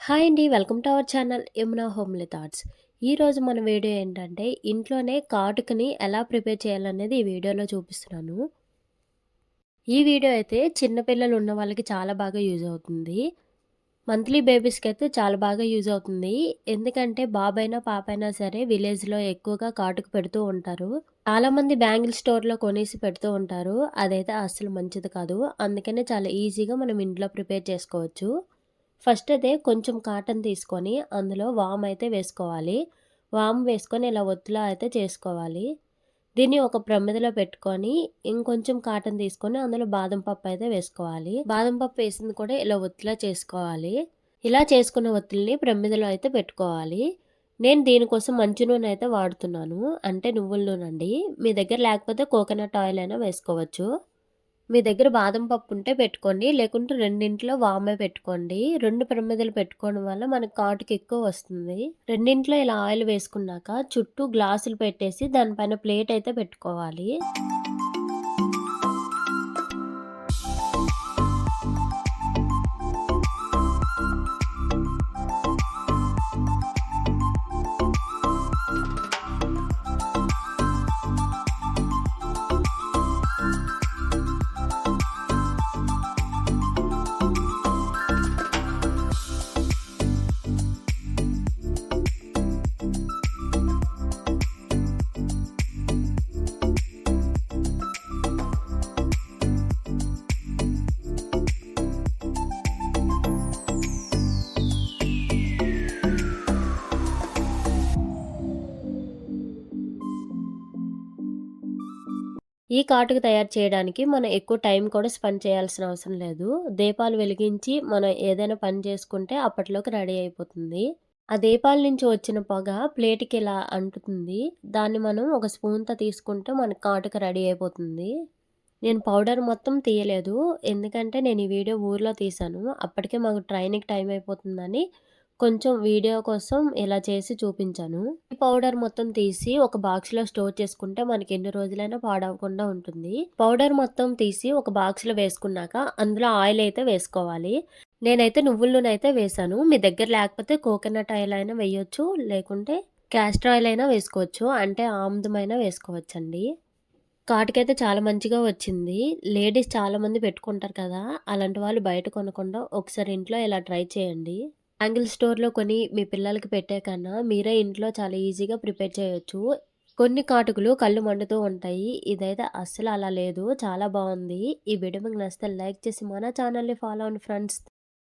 Hi అండి. Welcome to our channel Yamuna homely thoughts. ఈరోజు మన వీడియో ఏంటంటే ఇంట్లోనే కాటుకని ఎలా ప్రిపేర్ చేయాలనేది ఈ వీడియోలో చూపిస్తున్నాను. ఈ వీడియో అయితే చిన్న పిల్లలు ఉన్న వాళ్ళకి చాలా బాగా యూజ్ అవుతుంది. మంత్లీ బేబీస్‌కి అయితే చాలా బాగా యూజ్ అవుతుంది. ఎందుకంటే బాబైనా, పాపైనా సరే విలేజ్‌లో ఎక్కువగా కాటుక పెడుతూ ఉంటారు. చాలామంది బ్యాంగిల్ స్టోర్‌లో కొనేసి పెడుతూ ఉంటారు. అదైతే అస్సలు మంచిది కాదు. అందుకనే చాలా ఈజీగా మనం ఇంట్లో ప్రిపేర్ చేసుకోవచ్చు. ఫస్ట్ అయితే కొంచెం కాటన్ తీసుకొని అందులో వామ్ అయితే వేసుకోవాలి. వామ్ వేసుకొని ఇలా ఒత్తులా అయితే చేసుకోవాలి. దీన్ని ఒక ప్రమిదలో పెట్టుకొని ఇంకొంచెం కాటన్ తీసుకొని అందులో బాదం పప్పు అయితే వేసుకోవాలి. బాదం పప్పు వేసింది కూడా ఇలా ఒత్తులా చేసుకోవాలి. ఇలా చేసుకున్న ఒత్తుల్ని ప్రమిదలో అయితే పెట్టుకోవాలి. నేను దీనికోసం మంచి నూనె అయితే వాడుతున్నాను. అంటే నువ్వుల నూనె అండి. మీ దగ్గర లేకపోతే కోకోనట్ ఆయిల్ అయినా వేసుకోవచ్చు. మీ దగ్గర బాదం పప్పు ఉంటే పెట్టుకోండి. లేకుంటే రెండింట్లో వామే పెట్టుకోండి. 2 ప్రమిదలు పెట్టుకోవడం వల్ల మనకు కాటుక ఎక్కువ వస్తుంది. రెండింట్లో ఇలా ఆయిల్ వేసుకున్నాక చుట్టూ గ్లాసులు పెట్టేసి దానిపైన ప్లేట్ అయితే పెట్టుకోవాలి. ఈ కాటుక తయారు చేయడానికి మనం ఎక్కువ టైం కూడా స్పెండ్ చేయాల్సిన అవసరం లేదు. దీపాలు వెలిగించి మనం ఏదైనా పని చేసుకుంటే అప్పట్లోకి రెడీ అయిపోతుంది. ఆ దీపాల నుంచి వచ్చిన పొగ ప్లేట్‌కి ఇలా అంటుతుంది. దాన్ని మనం ఒక స్పూన్‌తో తీసుకుంటే మనకు కాటుక రెడీ అయిపోతుంది. నేను పౌడర్ మొత్తం తీయలేదు. ఎందుకంటే నేను ఈ వీడియో ఊర్లో తీశాను. అప్పటికే మాకు ట్రైన్‌కి టైం అయిపోతుందని కొంచెం వీడియో కోసం ఇలా చేసి చూపించాను. ఈ పౌడర్ మొత్తం తీసి ఒక బాక్స్‌లో స్టోర్ చేసుకుంటే మనకి ఎన్ని రోజులైనా పాడవకుండా ఉంటుంది. పౌడర్ మొత్తం తీసి ఒక బాక్స్‌లో వేసుకున్నాక అందులో ఆయిల్ అయితే వేసుకోవాలి. నేనైతే నువ్వుల నూనె అయితే వేశాను. మీ దగ్గర లేకపోతే కోకోనట్ ఆయిల్ అయినా వేయొచ్చు. లేకుంటే క్యాస్టర్ ఆయిల్ అయినా వేసుకోవచ్చు. అంటే ఆముదమైనా వేసుకోవచ్చండి. కాటుకైతే చాలా మంచిగా వచ్చింది. లేడీస్ చాలామంది పెట్టుకుంటారు కదా! అలాంటి వాళ్ళు బయట కొనకుండా ఒకసారి ఇంట్లో ఇలా ట్రై చేయండి. బ్యాంగిల్ స్టోర్‌లో కొని మీ పిల్లలకి పెట్టే కన్నా మీరే ఇంట్లో చాలా ఈజీగా ప్రిపేర్ చేయొచ్చు. కొన్ని కాటుకలు కళ్ళు మండుతూ ఉంటాయి. ఇదైతే అస్సలు అలా లేదు. చాలా బావుంది. ఈ వీడియో మీకు నచ్చితే లైక్ చేసి మన ఛానల్‌ని ఫాలో అవ్వండి ఫ్రెండ్స్.